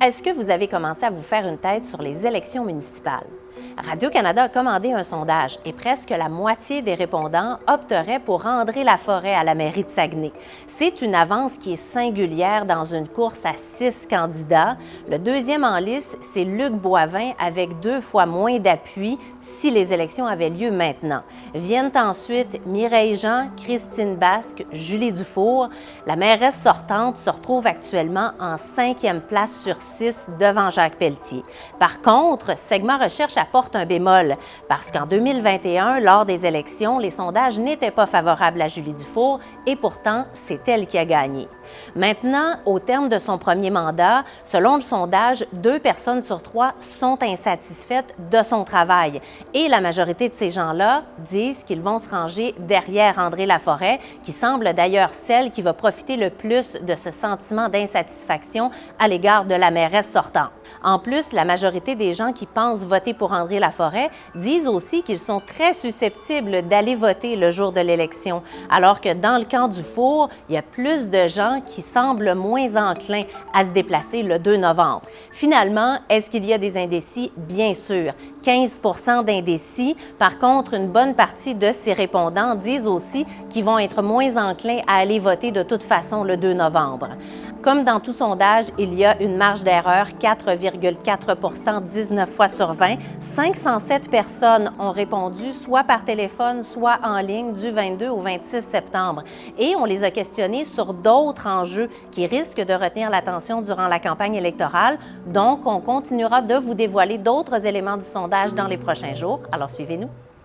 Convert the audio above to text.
Est-ce que vous avez commencé à vous faire une tête sur les élections municipales? Radio-Canada a commandé un sondage et presque la moitié des répondants opteraient pour André Laforêt à la mairie de Saguenay. C'est une avance qui est singulière dans une course à 6 candidats. Le deuxième en liste, c'est Luc Boivin avec 2 fois moins d'appui si les élections avaient lieu maintenant. Viennent ensuite Mireille Jean, Christine Basque, Julie Dufour. La mairesse sortante se retrouve actuellement en 5e place sur 6 devant Jacques Pelletier. Par contre, Segment Recherche apporte un bémol parce qu'en 2021, lors des élections, les sondages n'étaient pas favorables à Julie Dufour et pourtant, c'est elle qui a gagné. Maintenant, au terme de son premier mandat, selon le sondage, 2 personnes sur 3 sont insatisfaites de son travail. Et la majorité de ces gens-là disent qu'ils vont se ranger derrière André Laforêt, qui semble d'ailleurs celle qui va profiter le plus de ce sentiment d'insatisfaction à l'égard de la mairesse sortante. En plus, la majorité des gens qui pensent voter pour André Laforêt disent aussi qu'ils sont très susceptibles d'aller voter le jour de l'élection, alors que dans le camp du Four, il y a plus de gens qui semblent moins enclins à se déplacer le 2 novembre. Finalement, est-ce qu'il y a des indécis? Bien sûr, 15 % d'indécis. Par contre, une bonne partie de ces répondants disent aussi qu'ils vont être moins enclins à aller voter de toute façon le 2 novembre. Comme dans tout sondage, il y a une marge d'erreur, 4,4 % 19 fois sur 20. 507 personnes ont répondu soit par téléphone, soit en ligne du 22 au 26 septembre. Et on les a questionnés sur d'autres enjeux qui risquent de retenir l'attention durant la campagne électorale. Donc, on continuera de vous dévoiler d'autres éléments du sondage dans les prochains jours. Alors, suivez-nous.